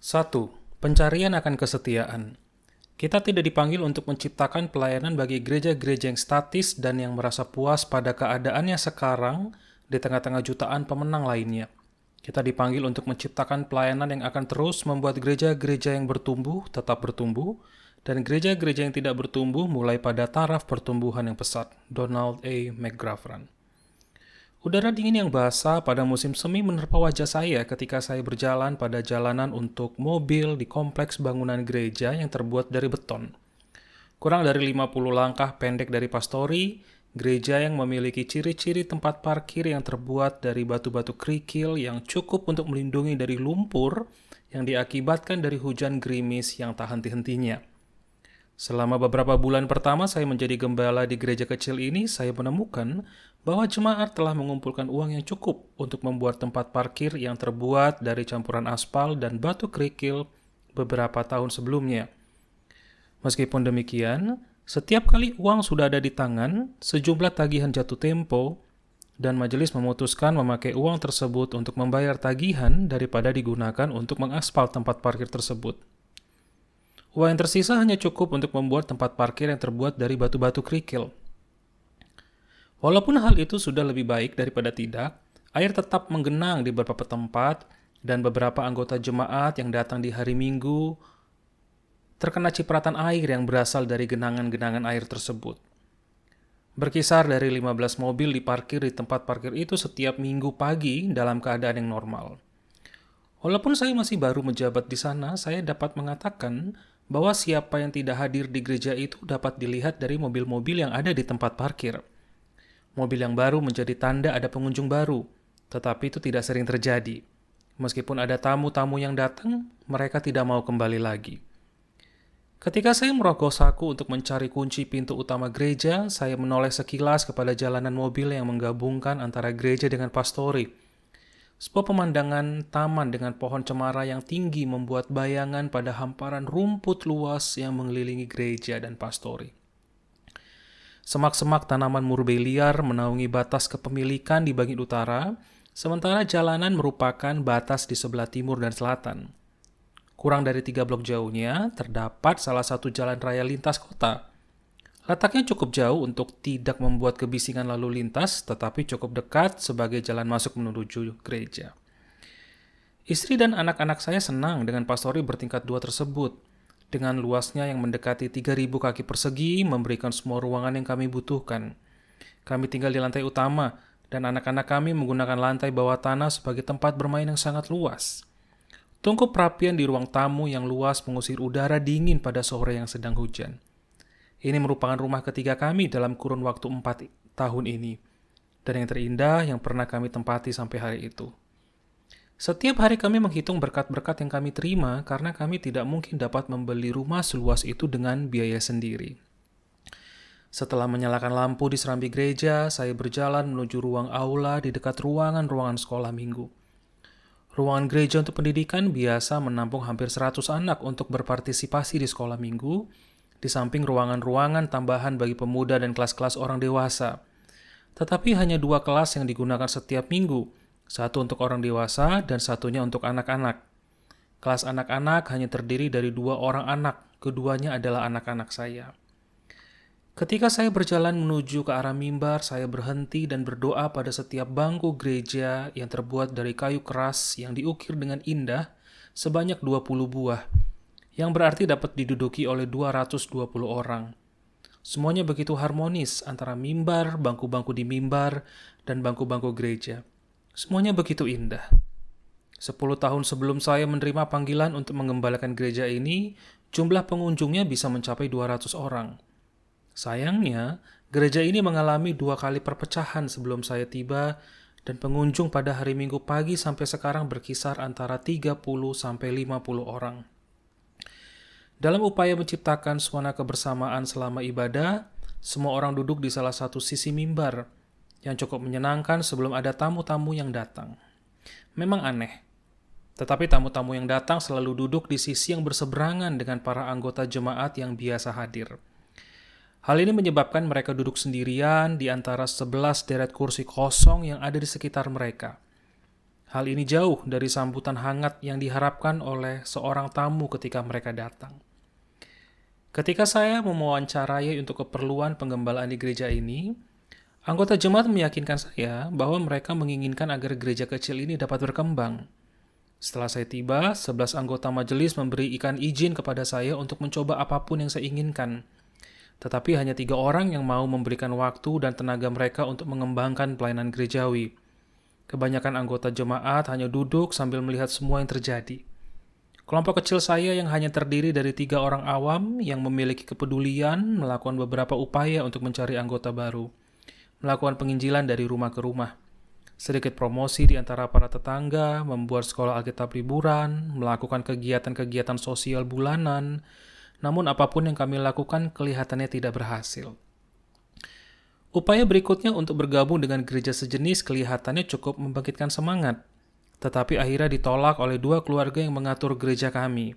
1. Pencarian akan kesetiaan. Kita tidak dipanggil untuk menciptakan pelayanan bagi gereja-gereja yang statis dan yang merasa puas pada keadaannya sekarang di tengah-tengah jutaan pemenang lainnya. Kita dipanggil untuk menciptakan pelayanan yang akan terus membuat gereja-gereja yang bertumbuh tetap bertumbuh, dan gereja-gereja yang tidak bertumbuh mulai pada taraf pertumbuhan yang pesat. Donald A. McGrathran. Udara dingin yang basah pada musim semi menerpa wajah saya ketika saya berjalan pada jalanan untuk mobil di kompleks bangunan gereja yang terbuat dari beton. Kurang dari 50 langkah pendek dari pastori, gereja yang memiliki ciri-ciri tempat parkir yang terbuat dari batu-batu kerikil yang cukup untuk melindungi dari lumpur yang diakibatkan dari hujan gerimis yang tak henti-hentinya. Selama beberapa bulan pertama saya menjadi gembala di gereja kecil ini, saya menemukan bahwa jemaat telah mengumpulkan uang yang cukup untuk membuat tempat parkir yang terbuat dari campuran aspal dan batu kerikil beberapa tahun sebelumnya. Meskipun demikian, setiap kali uang sudah ada di tangan, sejumlah tagihan jatuh tempo, dan majelis memutuskan memakai uang tersebut untuk membayar tagihan daripada digunakan untuk mengaspal tempat parkir tersebut. Uang yang tersisa hanya cukup untuk membuat tempat parkir yang terbuat dari batu-batu kerikil. Walaupun hal itu sudah lebih baik daripada tidak, air tetap menggenang di beberapa tempat dan beberapa anggota jemaat yang datang di hari Minggu terkena cipratan air yang berasal dari genangan-genangan air tersebut. Berkisar dari 15 mobil diparkir di tempat parkir itu setiap minggu pagi dalam keadaan yang normal. Walaupun saya masih baru menjabat di sana, saya dapat mengatakan bahwa siapa yang tidak hadir di gereja itu dapat dilihat dari mobil-mobil yang ada di tempat parkir. Mobil yang baru menjadi tanda ada pengunjung baru, tetapi itu tidak sering terjadi. Meskipun ada tamu-tamu yang datang, mereka tidak mau kembali lagi. Ketika saya merogoh saku untuk mencari kunci pintu utama gereja, saya menoleh sekilas kepada jalanan mobil yang menggabungkan antara gereja dengan pastori. Sebuah pemandangan taman dengan pohon cemara yang tinggi membuat bayangan pada hamparan rumput luas yang mengelilingi gereja dan pastori. Semak-semak tanaman murbe liar menaungi batas kepemilikan di bagian utara, sementara jalanan merupakan batas di sebelah timur dan selatan. Kurang dari 3 blok jauhnya, terdapat salah satu jalan raya lintas kota. Letaknya cukup jauh untuk tidak membuat kebisingan lalu lintas, tetapi cukup dekat sebagai jalan masuk menuju gereja. Istri dan anak-anak saya senang dengan pastori bertingkat 2 tersebut. Dengan luasnya yang mendekati 3.000 kaki persegi, memberikan semua ruangan yang kami butuhkan. Kami tinggal di lantai utama, dan anak-anak kami menggunakan lantai bawah tanah sebagai tempat bermain yang sangat luas. Tungku perapian di ruang tamu yang luas mengusir udara dingin pada sore yang sedang hujan. Ini merupakan rumah ketiga kami dalam kurun waktu 4 tahun ini, dan yang terindah yang pernah kami tempati sampai hari itu. Setiap hari kami menghitung berkat-berkat yang kami terima karena kami tidak mungkin dapat membeli rumah seluas itu dengan biaya sendiri. Setelah menyalakan lampu di serambi gereja, saya berjalan menuju ruang aula di dekat ruangan-ruangan sekolah minggu. Ruangan gereja untuk pendidikan biasa menampung hampir 100 anak untuk berpartisipasi di sekolah minggu, di samping ruangan-ruangan tambahan bagi pemuda dan kelas-kelas orang dewasa. Tetapi hanya 2 kelas yang digunakan setiap minggu, satu untuk orang dewasa dan satunya untuk anak-anak. Kelas anak-anak hanya terdiri dari 2 orang anak, keduanya adalah anak-anak saya. Ketika saya berjalan menuju ke arah mimbar, saya berhenti dan berdoa pada setiap bangku gereja yang terbuat dari kayu keras yang diukir dengan indah sebanyak 20 buah, yang berarti dapat diduduki oleh 220 orang. Semuanya begitu harmonis antara mimbar, bangku-bangku di mimbar, dan bangku-bangku gereja. Semuanya begitu indah. 10 tahun sebelum saya menerima panggilan untuk mengembalakan gereja ini, jumlah pengunjungnya bisa mencapai 200 orang. Sayangnya, gereja ini mengalami 2 kali perpecahan sebelum saya tiba, dan pengunjung pada hari Minggu pagi sampai sekarang berkisar antara 30 sampai 50 orang. Dalam upaya menciptakan suasana kebersamaan selama ibadah, semua orang duduk di salah satu sisi mimbar, yang cukup menyenangkan sebelum ada tamu-tamu yang datang. Memang aneh, tetapi tamu-tamu yang datang selalu duduk di sisi yang berseberangan dengan para anggota jemaat yang biasa hadir. Hal ini menyebabkan mereka duduk sendirian di antara 11 deret kursi kosong yang ada di sekitar mereka. Hal ini jauh dari sambutan hangat yang diharapkan oleh seorang tamu ketika mereka datang. Ketika saya mewawancarai untuk keperluan penggembalaan di gereja ini, anggota jemaat meyakinkan saya bahwa mereka menginginkan agar gereja kecil ini dapat berkembang. Setelah saya tiba, 11 anggota majelis memberikan izin kepada saya untuk mencoba apapun yang saya inginkan. Tetapi hanya 3 orang yang mau memberikan waktu dan tenaga mereka untuk mengembangkan pelayanan gerejawi. Kebanyakan anggota jemaat hanya duduk sambil melihat semua yang terjadi. Kelompok kecil saya yang hanya terdiri dari 3 orang awam yang memiliki kepedulian melakukan beberapa upaya untuk mencari anggota baru, melakukan penginjilan dari rumah ke rumah, sedikit promosi di antara para tetangga, membuat sekolah Alkitab liburan, melakukan kegiatan-kegiatan sosial bulanan. Namun apapun yang kami lakukan kelihatannya tidak berhasil. Upaya berikutnya untuk bergabung dengan gereja sejenis kelihatannya cukup membangkitkan semangat, tetapi akhirnya ditolak oleh 2 keluarga yang mengatur gereja kami.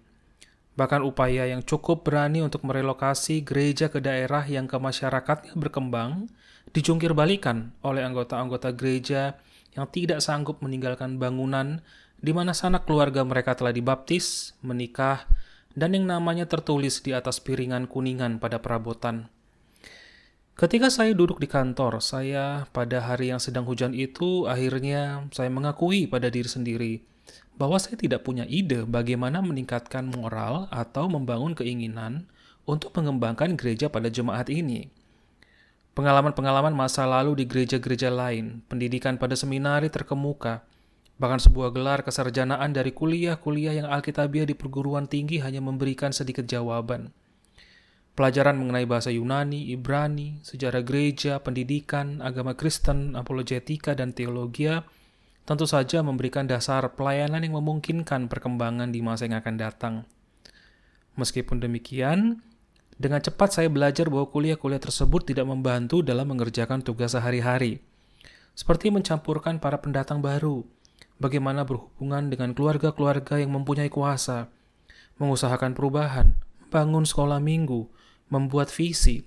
Bahkan upaya yang cukup berani untuk merelokasi gereja ke daerah yang ke masyarakatnya berkembang dijungkir balikan oleh anggota-anggota gereja yang tidak sanggup meninggalkan bangunan di mana sanak keluarga mereka telah dibaptis, menikah, dan yang namanya tertulis di atas piringan kuningan pada perabotan. Ketika saya duduk di kantor saya pada hari yang sedang hujan itu, akhirnya saya mengakui pada diri sendiri bahwa saya tidak punya ide bagaimana meningkatkan moral atau membangun keinginan untuk mengembangkan gereja pada jemaat ini. Pengalaman-pengalaman masa lalu di gereja-gereja lain, pendidikan pada seminari terkemuka, bahkan sebuah gelar kesarjanaan dari kuliah-kuliah yang alkitabiah di perguruan tinggi hanya memberikan sedikit jawaban. Pelajaran mengenai bahasa Yunani, Ibrani, sejarah gereja, pendidikan, agama Kristen, apologetika, dan teologia tentu saja memberikan dasar pelayanan yang memungkinkan perkembangan di masa yang akan datang. Meskipun demikian, dengan cepat saya belajar bahwa kuliah-kuliah tersebut tidak membantu dalam mengerjakan tugas sehari-hari, seperti mencampurkan para pendatang baru, bagaimana berhubungan dengan keluarga-keluarga yang mempunyai kuasa, mengusahakan perubahan, membangun sekolah minggu, membuat visi,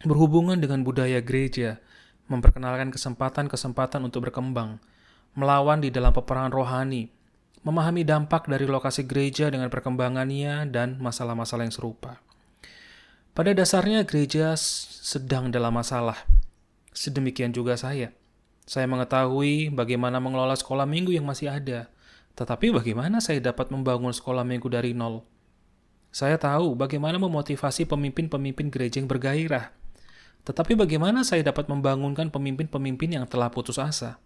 berhubungan dengan budaya gereja, memperkenalkan kesempatan-kesempatan untuk berkembang, melawan di dalam peperangan rohani, memahami dampak dari lokasi gereja dengan perkembangannya dan masalah-masalah yang serupa. Pada dasarnya gereja sedang dalam masalah. Sedemikian juga saya. Saya mengetahui bagaimana mengelola sekolah minggu yang masih ada. Tetapi bagaimana saya dapat membangun sekolah minggu dari nol? Saya tahu bagaimana memotivasi pemimpin-pemimpin gereja yang bergairah. Tetapi bagaimana saya dapat membangunkan pemimpin-pemimpin yang telah putus asa?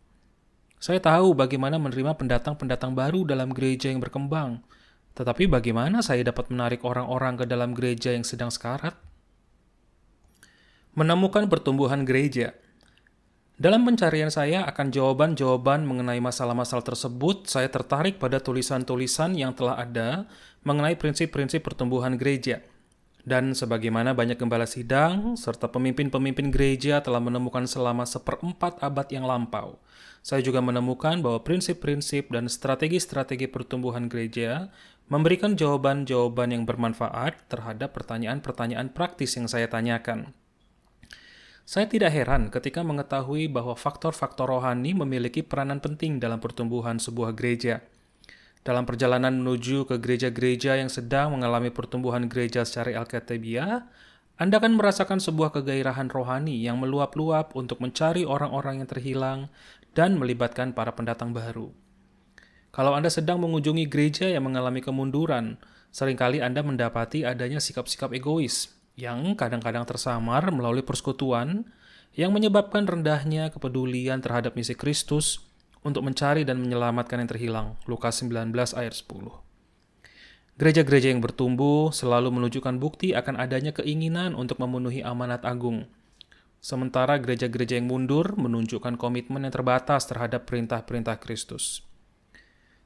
Saya tahu bagaimana menerima pendatang-pendatang baru dalam gereja yang berkembang. Tetapi bagaimana saya dapat menarik orang-orang ke dalam gereja yang sedang sekarat? Menemukan pertumbuhan gereja. Dalam pencarian saya akan jawaban-jawaban mengenai masalah-masalah tersebut, saya tertarik pada tulisan-tulisan yang telah ada mengenai prinsip-prinsip pertumbuhan gereja. Dan sebagaimana banyak gembala sidang, serta pemimpin-pemimpin gereja telah menemukan selama 1/4 abad yang lampau, saya juga menemukan bahwa prinsip-prinsip dan strategi-strategi pertumbuhan gereja memberikan jawaban-jawaban yang bermanfaat terhadap pertanyaan-pertanyaan praktis yang saya tanyakan. Saya tidak heran ketika mengetahui bahwa faktor-faktor rohani memiliki peranan penting dalam pertumbuhan sebuah gereja. Dalam perjalanan menuju ke gereja-gereja yang sedang mengalami pertumbuhan gereja secara alkitabiah, Anda akan merasakan sebuah kegairahan rohani yang meluap-luap untuk mencari orang-orang yang terhilang dan melibatkan para pendatang baru. Kalau Anda sedang mengunjungi gereja yang mengalami kemunduran, seringkali Anda mendapati adanya sikap-sikap egois yang kadang-kadang tersamar melalui persekutuan yang menyebabkan rendahnya kepedulian terhadap misi Kristus untuk mencari dan menyelamatkan yang terhilang. Lukas 19 ayat 10. Gereja-gereja yang bertumbuh selalu menunjukkan bukti akan adanya keinginan untuk memenuhi amanat agung. Sementara gereja-gereja yang mundur menunjukkan komitmen yang terbatas terhadap perintah-perintah Kristus.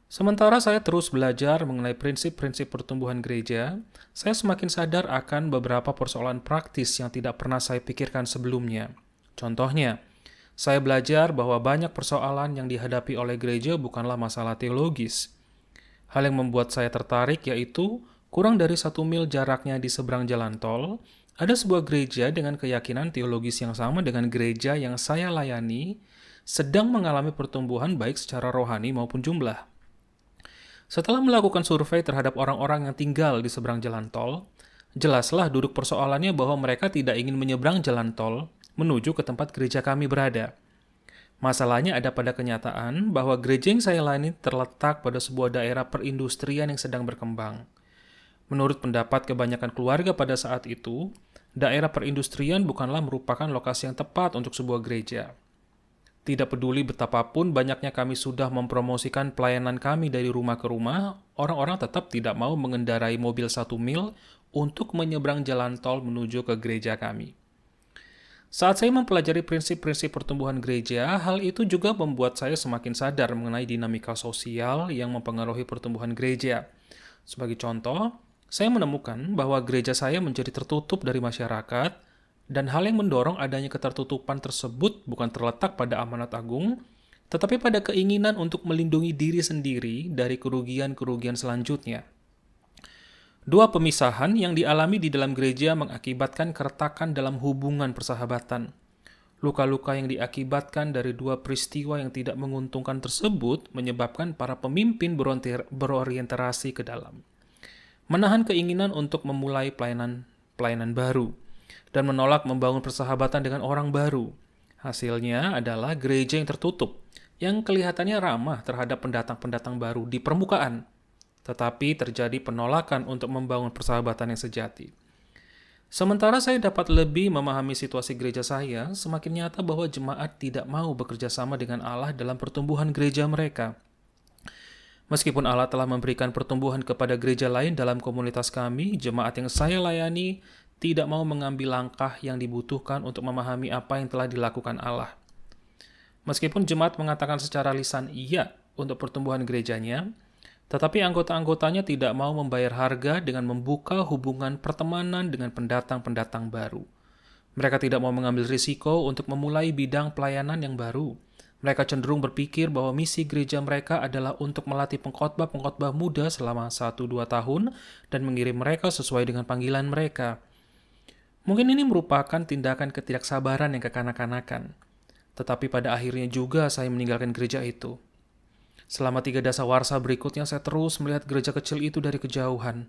Sementara saya terus belajar mengenai prinsip-prinsip pertumbuhan gereja, saya semakin sadar akan beberapa persoalan praktis yang tidak pernah saya pikirkan sebelumnya. Contohnya, saya belajar bahwa banyak persoalan yang dihadapi oleh gereja bukanlah masalah teologis. Hal yang membuat saya tertarik yaitu, kurang dari 1 mil jaraknya di seberang jalan tol, ada sebuah gereja dengan keyakinan teologis yang sama dengan gereja yang saya layani sedang mengalami pertumbuhan baik secara rohani maupun jumlah. Setelah melakukan survei terhadap orang-orang yang tinggal di seberang jalan tol, jelaslah duduk persoalannya bahwa mereka tidak ingin menyeberang jalan tol menuju ke tempat gereja kami berada. Masalahnya ada pada kenyataan bahwa gereja yang saya layani terletak pada sebuah daerah perindustrian yang sedang berkembang. Menurut pendapat kebanyakan keluarga pada saat itu, daerah perindustrian bukanlah merupakan lokasi yang tepat untuk sebuah gereja. Tidak peduli betapapun banyaknya kami sudah mempromosikan pelayanan kami dari rumah ke rumah, orang-orang tetap tidak mau mengendarai mobil 1 mil untuk menyeberang jalan tol menuju ke gereja kami. Saat saya mempelajari prinsip-prinsip pertumbuhan gereja, hal itu juga membuat saya semakin sadar mengenai dinamika sosial yang mempengaruhi pertumbuhan gereja. Sebagai contoh, saya menemukan bahwa gereja saya menjadi tertutup dari masyarakat, dan hal yang mendorong adanya ketertutupan tersebut bukan terletak pada amanat agung, tetapi pada keinginan untuk melindungi diri sendiri dari kerugian-kerugian selanjutnya. Dua pemisahan yang dialami di dalam gereja mengakibatkan keretakan dalam hubungan persahabatan. Luka-luka yang diakibatkan dari dua peristiwa yang tidak menguntungkan tersebut menyebabkan para pemimpin berorientasi ke dalam. Menahan keinginan untuk memulai pelayanan baru, dan menolak membangun persahabatan dengan orang baru. Hasilnya adalah gereja yang tertutup, yang kelihatannya ramah terhadap pendatang-pendatang baru di permukaan, tetapi terjadi penolakan untuk membangun persahabatan yang sejati. Sementara saya dapat lebih memahami situasi gereja saya, semakin nyata bahwa jemaat tidak mau bekerja sama dengan Allah dalam pertumbuhan gereja mereka. Meskipun Allah telah memberikan pertumbuhan kepada gereja lain dalam komunitas kami, jemaat yang saya layani tidak mau mengambil langkah yang dibutuhkan untuk memahami apa yang telah dilakukan Allah. Meskipun jemaat mengatakan secara lisan iya untuk pertumbuhan gerejanya, tetapi anggota-anggotanya tidak mau membayar harga dengan membuka hubungan pertemanan dengan pendatang-pendatang baru. Mereka tidak mau mengambil risiko untuk memulai bidang pelayanan yang baru. Mereka cenderung berpikir bahwa misi gereja mereka adalah untuk melatih pengkhotbah-pengkhotbah muda selama 1-2 tahun dan mengirim mereka sesuai dengan panggilan mereka. Mungkin ini merupakan tindakan ketidaksabaran yang kekanak-kanakan. Tetapi pada akhirnya juga saya meninggalkan gereja itu. Selama 3 dasawarsa berikutnya saya terus melihat gereja kecil itu dari kejauhan.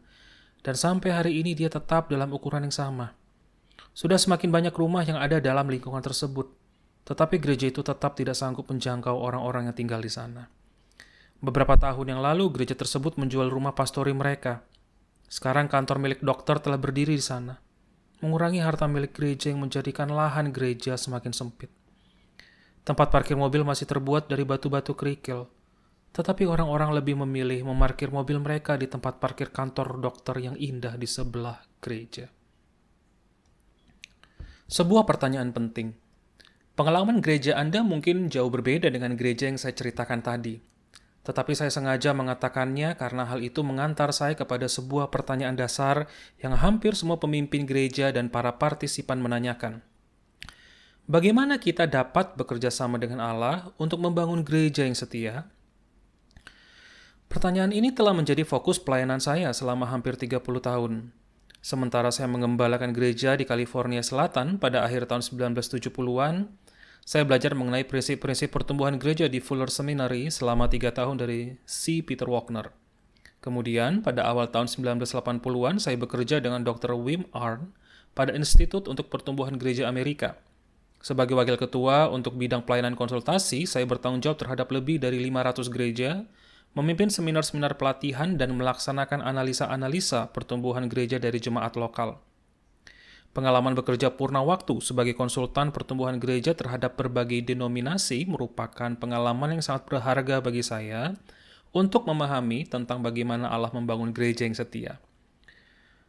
Dan sampai hari ini dia tetap dalam ukuran yang sama. Sudah semakin banyak rumah yang ada dalam lingkungan tersebut. Tetapi gereja itu tetap tidak sanggup menjangkau orang-orang yang tinggal di sana. Beberapa tahun yang lalu gereja tersebut menjual rumah pastori mereka. Sekarang kantor milik dokter telah berdiri di sana, mengurangi harta milik gereja yang menjadikan lahan gereja semakin sempit. Tempat parkir mobil masih terbuat dari batu-batu kerikil, tetapi orang-orang lebih memilih memarkir mobil mereka di tempat parkir kantor dokter yang indah di sebelah gereja. Sebuah pertanyaan penting. Pengalaman gereja Anda mungkin jauh berbeda dengan gereja yang saya ceritakan tadi. Tetapi saya sengaja mengatakannya karena hal itu mengantar saya kepada sebuah pertanyaan dasar yang hampir semua pemimpin gereja dan para partisipan menanyakan. Bagaimana kita dapat bekerja sama dengan Allah untuk membangun gereja yang setia? Pertanyaan ini telah menjadi fokus pelayanan saya selama hampir 30 tahun. Sementara saya mengembalakan gereja di California Selatan pada akhir tahun 1970-an, saya belajar mengenai prinsip-prinsip pertumbuhan gereja di Fuller Seminary selama 3 tahun dari C. Peter Wagner. Kemudian, pada awal tahun 1980-an, saya bekerja dengan Dr. Wim Arn pada Institut untuk Pertumbuhan Gereja Amerika. Sebagai wakil ketua untuk bidang pelayanan konsultasi, saya bertanggung jawab terhadap lebih dari 500 gereja, memimpin seminar-seminar pelatihan dan melaksanakan analisa-analisa pertumbuhan gereja dari jemaat lokal. Pengalaman bekerja purna waktu sebagai konsultan pertumbuhan gereja terhadap berbagai denominasi merupakan pengalaman yang sangat berharga bagi saya untuk memahami tentang bagaimana Allah membangun gereja yang setia.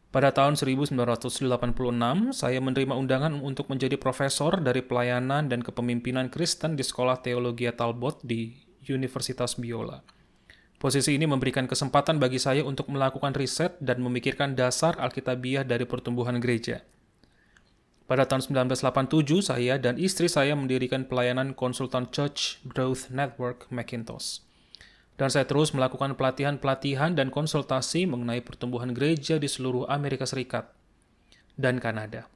Pada tahun 1986, saya menerima undangan untuk menjadi profesor dari pelayanan dan kepemimpinan Kristen di Sekolah Teologi Talbot di Universitas Biola. Posisi ini memberikan kesempatan bagi saya untuk melakukan riset dan memikirkan dasar Alkitabiah dari pertumbuhan gereja. Pada tahun 1987, saya dan istri saya mendirikan pelayanan konsultan Church Growth Network Macintosh. Dan saya terus melakukan pelatihan-pelatihan dan konsultasi mengenai pertumbuhan gereja di seluruh Amerika Serikat dan Kanada.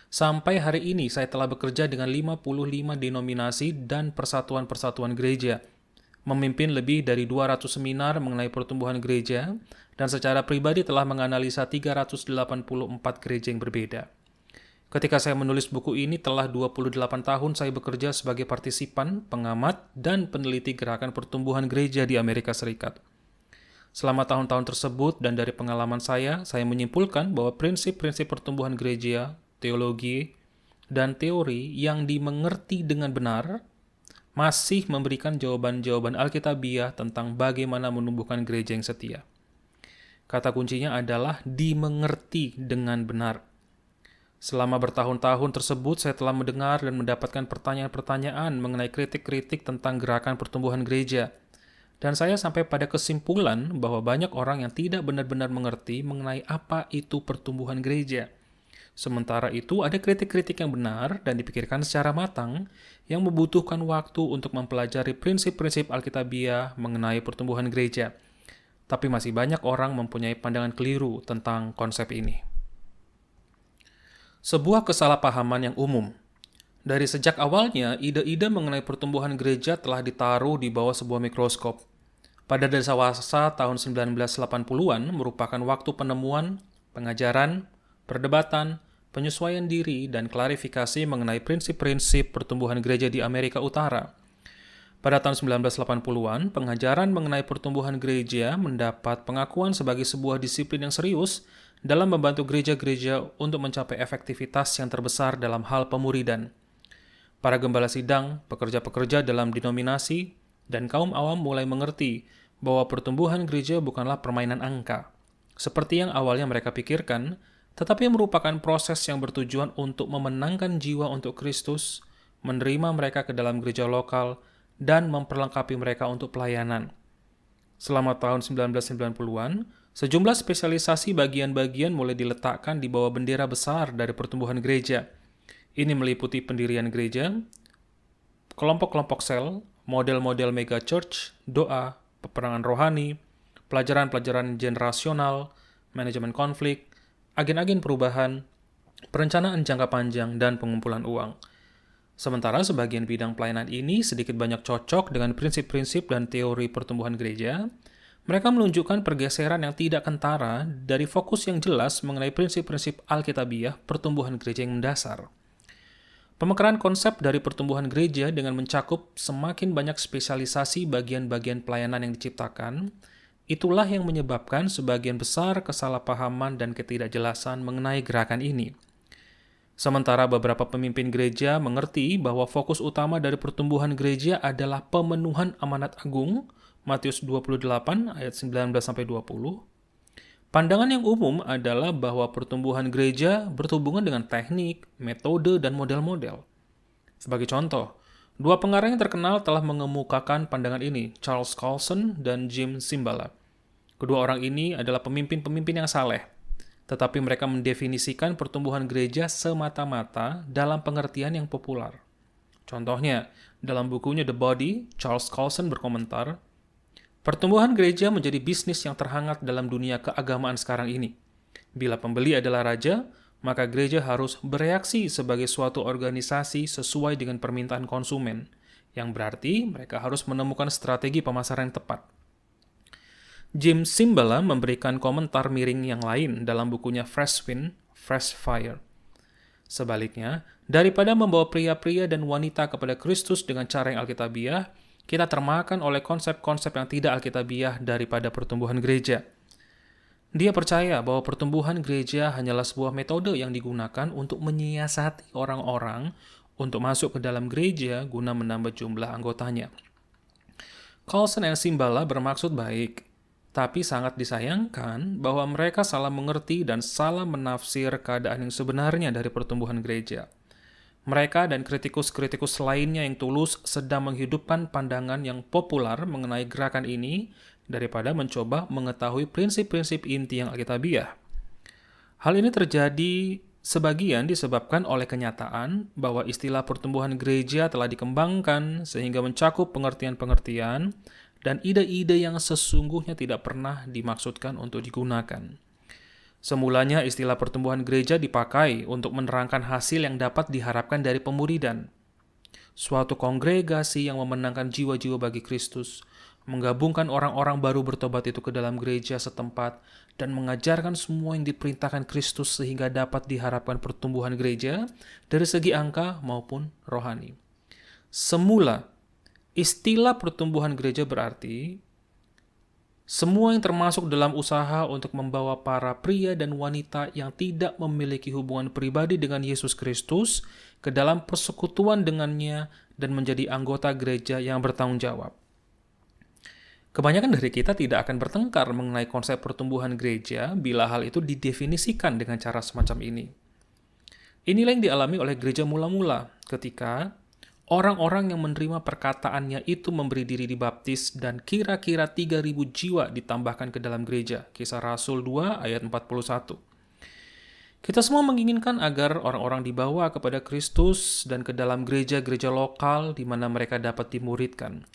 Sampai hari ini saya telah bekerja dengan 55 denominasi dan persatuan-persatuan gereja, memimpin lebih dari 200 seminar mengenai pertumbuhan gereja, dan secara pribadi telah menganalisa 384 gereja yang berbeda. Ketika saya menulis buku ini, telah 28 tahun saya bekerja sebagai partisipan, pengamat, dan peneliti gerakan pertumbuhan gereja di Amerika Serikat. Selama tahun-tahun tersebut dan dari pengalaman saya menyimpulkan bahwa prinsip-prinsip pertumbuhan gereja, teologi, dan teori yang dimengerti dengan benar masih memberikan jawaban-jawaban Alkitabiah tentang bagaimana menumbuhkan gereja yang setia. Kata kuncinya adalah dimengerti dengan benar. Selama bertahun-tahun tersebut, saya telah mendengar dan mendapatkan pertanyaan-pertanyaan mengenai kritik-kritik tentang gerakan pertumbuhan gereja. Dan saya sampai pada kesimpulan bahwa banyak orang yang tidak benar-benar mengerti mengenai apa itu pertumbuhan gereja. Sementara itu, ada kritik-kritik yang benar dan dipikirkan secara matang yang membutuhkan waktu untuk mempelajari prinsip-prinsip Alkitabiah mengenai pertumbuhan gereja. Tapi masih banyak orang mempunyai pandangan keliru tentang konsep ini. Sebuah kesalahpahaman yang umum. Dari sejak awalnya, ide-ide mengenai pertumbuhan gereja telah ditaruh di bawah sebuah mikroskop. Pada dasawasa tahun 1980-an merupakan waktu penemuan, pengajaran, perdebatan, penyesuaian diri, dan klarifikasi mengenai prinsip-prinsip pertumbuhan gereja di Amerika Utara. Pada tahun 1980-an, pengajaran mengenai pertumbuhan gereja mendapat pengakuan sebagai sebuah disiplin yang serius dalam membantu gereja-gereja untuk mencapai efektivitas yang terbesar dalam hal pemuridan. Para gembala sidang, pekerja-pekerja dalam denominasi, dan kaum awam mulai mengerti bahwa pertumbuhan gereja bukanlah permainan angka, seperti yang awalnya mereka pikirkan, tetapi merupakan proses yang bertujuan untuk memenangkan jiwa untuk Kristus, menerima mereka ke dalam gereja lokal, dan memperlengkapi mereka untuk pelayanan. Selama tahun 1990-an, sejumlah spesialisasi bagian-bagian mulai diletakkan di bawah bendera besar dari pertumbuhan gereja. Ini meliputi pendirian gereja, kelompok-kelompok sel, model-model mega church, doa, peperangan rohani, pelajaran-pelajaran generasional, manajemen konflik, agen-agen perubahan, perencanaan jangka panjang, dan pengumpulan uang. Sementara sebagian bidang pelayanan ini sedikit banyak cocok dengan prinsip-prinsip dan teori pertumbuhan gereja, mereka menunjukkan pergeseran yang tidak kentara dari fokus yang jelas mengenai prinsip-prinsip Alkitabiah pertumbuhan gereja yang mendasar. Pemekaran konsep dari pertumbuhan gereja dengan mencakup semakin banyak spesialisasi bagian-bagian pelayanan yang diciptakan, itulah yang menyebabkan sebagian besar kesalahpahaman dan ketidakjelasan mengenai gerakan ini. Sementara beberapa pemimpin gereja mengerti bahwa fokus utama dari pertumbuhan gereja adalah pemenuhan amanat agung, Matius 28 ayat 19-20. Pandangan yang umum adalah bahwa pertumbuhan gereja berhubungan dengan teknik, metode, dan model-model. Sebagai contoh, dua pengarang yang terkenal telah mengemukakan pandangan ini, Charles Colson dan Jim Cymbala. Kedua orang ini adalah pemimpin-pemimpin yang saleh, tetapi mereka mendefinisikan pertumbuhan gereja semata-mata dalam pengertian yang populer. Contohnya, dalam bukunya The Body, Charles Colson berkomentar, pertumbuhan gereja menjadi bisnis yang terhangat dalam dunia keagamaan sekarang ini. Bila pembeli adalah raja, maka gereja harus bereaksi sebagai suatu organisasi sesuai dengan permintaan konsumen, yang berarti mereka harus menemukan strategi pemasaran yang tepat. Jim Cymbala memberikan komentar miring yang lain dalam bukunya Fresh Wind, Fresh Fire. Sebaliknya, daripada membawa pria-pria dan wanita kepada Kristus dengan cara yang alkitabiah, kita termakan oleh konsep-konsep yang tidak alkitabiah daripada pertumbuhan gereja. Dia percaya bahwa pertumbuhan gereja hanyalah sebuah metode yang digunakan untuk menyiasati orang-orang untuk masuk ke dalam gereja guna menambah jumlah anggotanya. Colson dan Cymbala bermaksud baik, tapi sangat disayangkan bahwa mereka salah mengerti dan salah menafsir keadaan yang sebenarnya dari pertumbuhan gereja. Mereka dan kritikus-kritikus lainnya yang tulus sedang menghidupkan pandangan yang populer mengenai gerakan ini daripada mencoba mengetahui prinsip-prinsip inti yang alkitabiah. Hal ini terjadi sebagian disebabkan oleh kenyataan bahwa istilah pertumbuhan gereja telah dikembangkan sehingga mencakup pengertian-pengertian dan ide-ide yang sesungguhnya tidak pernah dimaksudkan untuk digunakan. Semulanya istilah pertumbuhan gereja dipakai untuk menerangkan hasil yang dapat diharapkan dari pemuridan. Suatu kongregasi yang memenangkan jiwa-jiwa bagi Kristus, menggabungkan orang-orang baru bertobat itu ke dalam gereja setempat, dan mengajarkan semua yang diperintahkan Kristus sehingga dapat diharapkan pertumbuhan gereja dari segi angka maupun rohani. Semula, istilah pertumbuhan gereja berarti semua yang termasuk dalam usaha untuk membawa para pria dan wanita yang tidak memiliki hubungan pribadi dengan Yesus Kristus ke dalam persekutuan dengannya dan menjadi anggota gereja yang bertanggung jawab. Kebanyakan dari kita tidak akan bertengkar mengenai konsep pertumbuhan gereja bila hal itu didefinisikan dengan cara semacam ini. Inilah yang dialami oleh gereja mula-mula ketika orang-orang yang menerima perkataannya itu memberi diri dibaptis dan kira-kira 3.000 jiwa ditambahkan ke dalam gereja. Kisah Rasul 2 ayat 41. Kita semua menginginkan agar orang-orang dibawa kepada Kristus dan ke dalam gereja-gereja lokal di mana mereka dapat dimuridkan.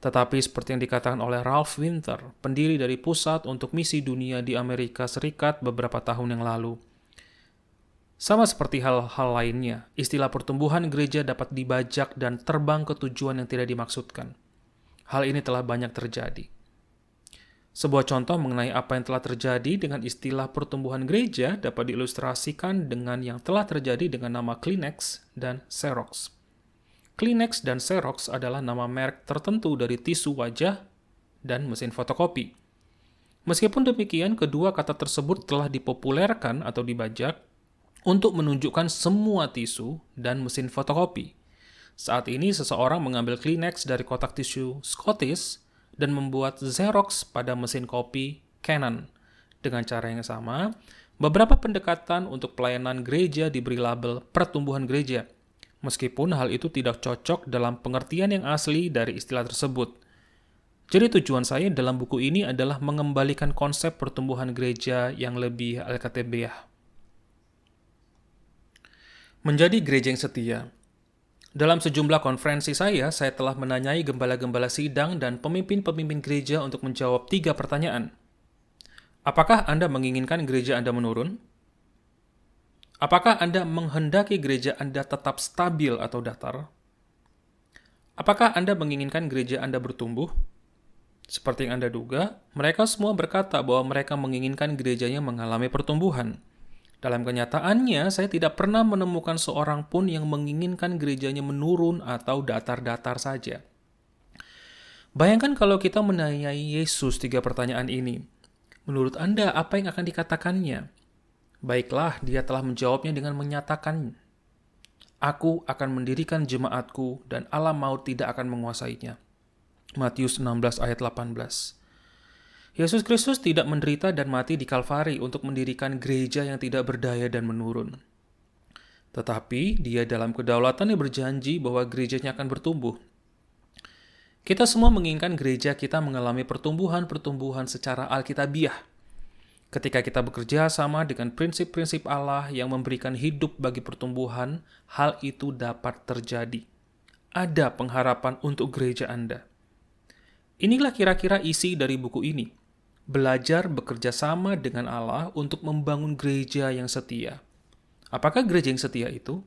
Tetapi seperti yang dikatakan oleh Ralph Winter, pendiri dari Pusat untuk Misi Dunia di Amerika Serikat beberapa tahun yang lalu, sama seperti hal-hal lainnya, istilah pertumbuhan gereja dapat dibajak dan terbang ke tujuan yang tidak dimaksudkan. Hal ini telah banyak terjadi. Sebuah contoh mengenai apa yang telah terjadi dengan istilah pertumbuhan gereja dapat diilustrasikan dengan yang telah terjadi dengan nama Kleenex dan Xerox. Kleenex dan Xerox adalah nama merek tertentu dari tisu wajah dan mesin fotokopi. Meskipun demikian, kedua kata tersebut telah dipopulerkan atau dibajak untuk menunjukkan semua tisu dan mesin fotokopi. Saat ini seseorang mengambil Kleenex dari kotak tisu Scottish dan membuat Xerox pada mesin kopi Canon. Dengan cara yang sama, beberapa pendekatan untuk pelayanan gereja diberi label pertumbuhan gereja, meskipun hal itu tidak cocok dalam pengertian yang asli dari istilah tersebut. Jadi tujuan saya dalam buku ini adalah mengembalikan konsep pertumbuhan gereja yang lebih alkitabiah. Menjadi gereja yang setia. Dalam sejumlah konferensi saya telah menanyai gembala-gembala sidang dan pemimpin-pemimpin gereja untuk menjawab 3 pertanyaan. Apakah Anda menginginkan gereja Anda menurun? Apakah Anda menghendaki gereja Anda tetap stabil atau datar? Apakah Anda menginginkan gereja Anda bertumbuh? Seperti yang Anda duga, mereka semua berkata bahwa mereka menginginkan gerejanya mengalami pertumbuhan. Dalam kenyataannya, saya tidak pernah menemukan seorang pun yang menginginkan gerejanya menurun atau datar-datar saja. Bayangkan kalau kita menanyai Yesus 3 pertanyaan ini. Menurut Anda, apa yang akan dikatakannya? Baiklah, dia telah menjawabnya dengan menyatakan, "Aku akan mendirikan jemaatku dan alam maut tidak akan menguasainya." Matius 16 ayat 18. Yesus Kristus tidak menderita dan mati di Kalvari untuk mendirikan gereja yang tidak berdaya dan menurun. Tetapi dia dalam kedaulatannya berjanji bahwa gerejanya akan bertumbuh. Kita semua menginginkan gereja kita mengalami pertumbuhan-pertumbuhan secara alkitabiah. Ketika kita bekerja sama dengan prinsip-prinsip Allah yang memberikan hidup bagi pertumbuhan, hal itu dapat terjadi. Ada pengharapan untuk gereja Anda. Inilah kira-kira isi dari buku ini. Belajar bekerja sama dengan Allah untuk membangun gereja yang setia. Apakah gereja yang setia itu?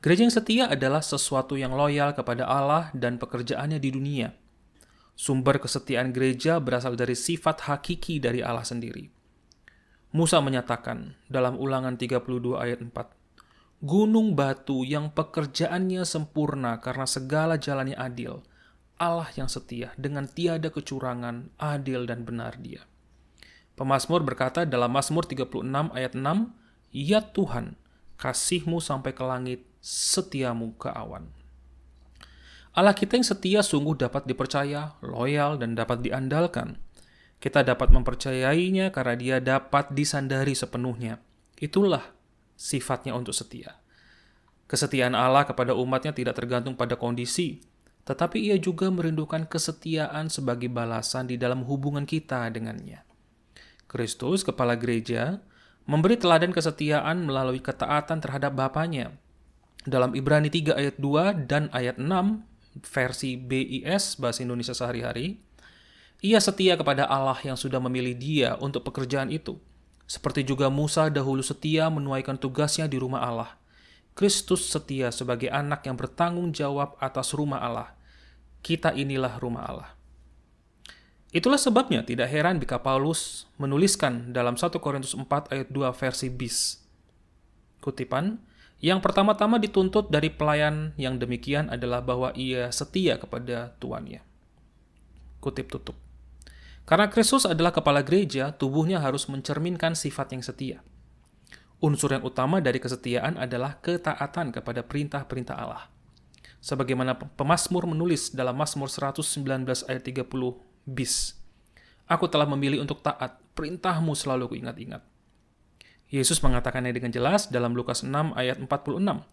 Gereja yang setia adalah sesuatu yang loyal kepada Allah dan pekerjaannya di dunia. Sumber kesetiaan gereja berasal dari sifat hakiki dari Allah sendiri. Musa menyatakan dalam Ulangan 32 ayat 4, "Gunung batu yang pekerjaannya sempurna karena segala jalannya adil, Allah yang setia, dengan tiada kecurangan, adil dan benar Dia." Pemazmur berkata dalam Mazmur 36 ayat 6, "Ya Tuhan, kasih-Mu sampai ke langit, setiamu ke awan." Allah kita yang setia sungguh dapat dipercaya, loyal, dan dapat diandalkan. Kita dapat mempercayainya karena Dia dapat disandari sepenuhnya. Itulah sifatnya untuk setia. Kesetiaan Allah kepada umatnya tidak tergantung pada kondisi, tetapi Ia juga merindukan kesetiaan sebagai balasan di dalam hubungan kita dengannya. Kristus, kepala gereja, memberi teladan kesetiaan melalui ketaatan terhadap Bapanya. Dalam Ibrani 3 ayat 2 dan ayat 6, versi BIS, Bahasa Indonesia Sehari-Hari, Ia setia kepada Allah yang sudah memilih Dia untuk pekerjaan itu. Seperti juga Musa dahulu setia menunaikan tugasnya di rumah Allah, Kristus setia sebagai anak yang bertanggung jawab atas rumah Allah. Kita inilah rumah Allah. Itulah sebabnya tidak heran jika Paulus menuliskan dalam 1 Korintus 4 ayat 2 versi bis. Kutipan, yang pertama-tama dituntut dari pelayan yang demikian adalah bahwa ia setia kepada tuannya. Kutip tutup. Karena Kristus adalah kepala gereja, tubuhnya harus mencerminkan sifat yang setia. Unsur yang utama dari kesetiaan adalah ketaatan kepada perintah-perintah Allah. Sebagaimana pemazmur menulis dalam Mazmur 119 ayat 30 bis. Aku telah memilih untuk taat, perintahmu selalu kuingat-ingat. Yesus mengatakannya dengan jelas dalam Lukas 6 ayat 46.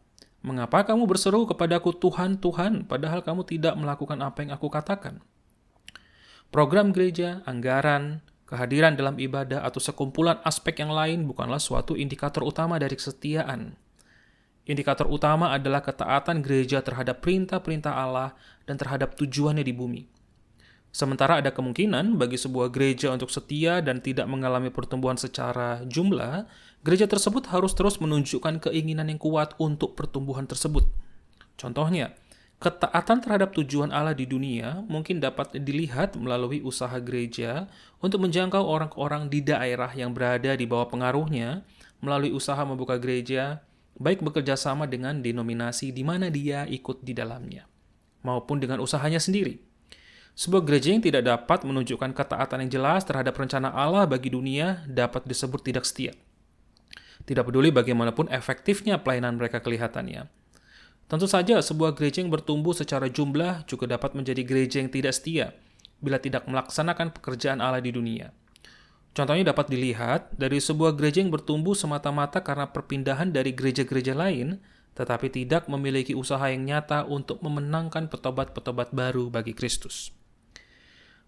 Mengapa kamu berseru kepadaku Tuhan, Tuhan, padahal kamu tidak melakukan apa yang aku katakan? Program gereja, anggaran, kehadiran dalam ibadah, atau sekumpulan aspek yang lain bukanlah suatu indikator utama dari kesetiaan. Indikator utama adalah ketaatan gereja terhadap perintah-perintah Allah dan terhadap tujuannya di bumi. Sementara ada kemungkinan bagi sebuah gereja untuk setia dan tidak mengalami pertumbuhan secara jumlah, gereja tersebut harus terus menunjukkan keinginan yang kuat untuk pertumbuhan tersebut. Contohnya, ketaatan terhadap tujuan Allah di dunia mungkin dapat dilihat melalui usaha gereja untuk menjangkau orang-orang di daerah yang berada di bawah pengaruhnya melalui usaha membuka gereja, baik bekerja sama dengan denominasi di mana dia ikut di dalamnya, maupun dengan usahanya sendiri. Sebuah gereja yang tidak dapat menunjukkan ketaatan yang jelas terhadap rencana Allah bagi dunia dapat disebut tidak setia. Tidak peduli bagaimanapun efektifnya pelayanan mereka kelihatannya. Tentu saja, sebuah gereja yang bertumbuh secara jumlah juga dapat menjadi gereja yang tidak setia bila tidak melaksanakan pekerjaan Allah di dunia. Contohnya dapat dilihat dari sebuah gereja yang bertumbuh semata-mata karena perpindahan dari gereja-gereja lain, tetapi tidak memiliki usaha yang nyata untuk memenangkan petobat-petobat baru bagi Kristus.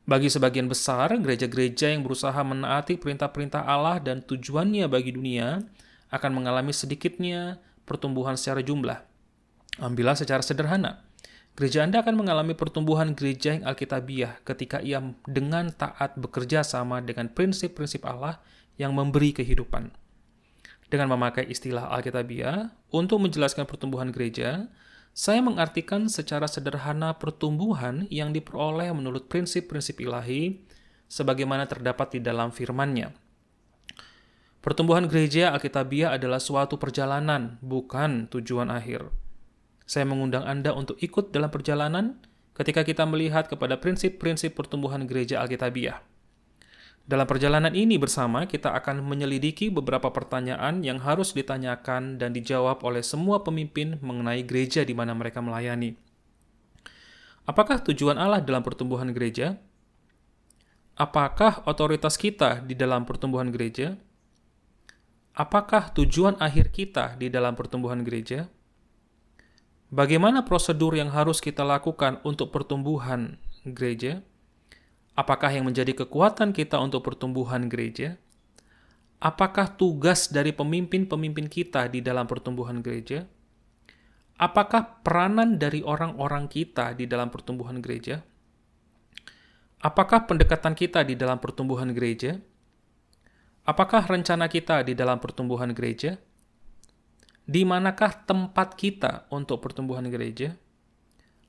Bagi sebagian besar, gereja-gereja yang berusaha menaati perintah-perintah Allah dan tujuannya bagi dunia akan mengalami sedikitnya pertumbuhan secara jumlah. Ambillah secara sederhana, gereja Anda akan mengalami pertumbuhan gereja yang alkitabiah ketika ia dengan taat bekerja sama dengan prinsip-prinsip Allah yang memberi kehidupan. Dengan memakai istilah alkitabiah untuk menjelaskan pertumbuhan gereja, saya mengartikan secara sederhana pertumbuhan yang diperoleh menurut prinsip-prinsip ilahi sebagaimana terdapat di dalam firman-Nya. Pertumbuhan gereja alkitabiah adalah suatu perjalanan, bukan tujuan akhir. Saya mengundang Anda untuk ikut dalam perjalanan ketika kita melihat kepada prinsip-prinsip pertumbuhan gereja alkitabiah. Dalam perjalanan ini bersama, kita akan menyelidiki beberapa pertanyaan yang harus ditanyakan dan dijawab oleh semua pemimpin mengenai gereja di mana mereka melayani. Apakah tujuan Allah dalam pertumbuhan gereja? Apakah otoritas kita di dalam pertumbuhan gereja? Apakah tujuan akhir kita di dalam pertumbuhan gereja? Bagaimana prosedur yang harus kita lakukan untuk pertumbuhan gereja? Apakah yang menjadi kekuatan kita untuk pertumbuhan gereja? Apakah tugas dari pemimpin-pemimpin kita di dalam pertumbuhan gereja? Apakah peranan dari orang-orang kita di dalam pertumbuhan gereja? Apakah pendekatan kita di dalam pertumbuhan gereja? Apakah rencana kita di dalam pertumbuhan gereja? Di manakah tempat kita untuk pertumbuhan gereja?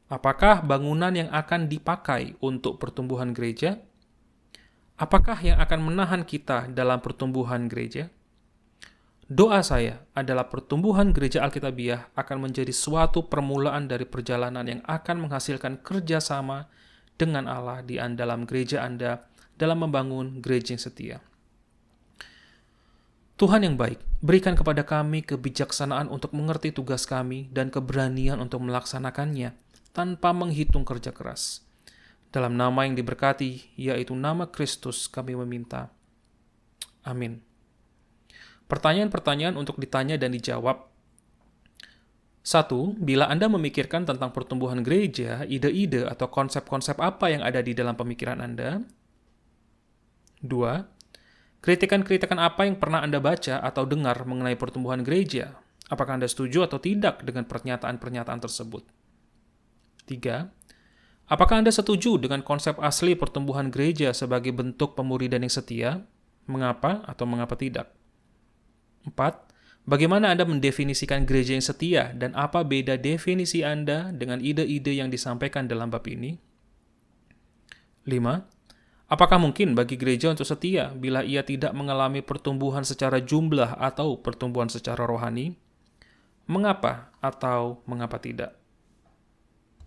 Apakah bangunan yang akan dipakai untuk pertumbuhan gereja? Apakah yang akan menahan kita dalam pertumbuhan gereja? Doa saya adalah pertumbuhan gereja alkitabiah akan menjadi suatu permulaan dari perjalanan yang akan menghasilkan kerjasama dengan Allah di dalam gereja Anda dalam membangun gereja yang setia. Tuhan yang baik, berikan kepada kami kebijaksanaan untuk mengerti tugas kami dan keberanian untuk melaksanakannya tanpa menghitung kerja keras. Dalam nama yang diberkati, yaitu nama Kristus, kami meminta. Amin. Pertanyaan-pertanyaan untuk ditanya dan dijawab. 1. Bila Anda memikirkan tentang pertumbuhan gereja, ide-ide atau konsep-konsep apa yang ada di dalam pemikiran Anda? 2. Kritikan-kritikan apa yang pernah Anda baca atau dengar mengenai pertumbuhan gereja? Apakah Anda setuju atau tidak dengan pernyataan-pernyataan tersebut? 3. Apakah Anda setuju dengan konsep asli pertumbuhan gereja sebagai bentuk pemuridan yang setia? Mengapa atau mengapa tidak? 4. Bagaimana Anda mendefinisikan gereja yang setia dan apa beda definisi Anda dengan ide-ide yang disampaikan dalam bab ini? 5. Apakah mungkin bagi gereja untuk setia bila ia tidak mengalami pertumbuhan secara jumlah atau pertumbuhan secara rohani? Mengapa atau mengapa tidak?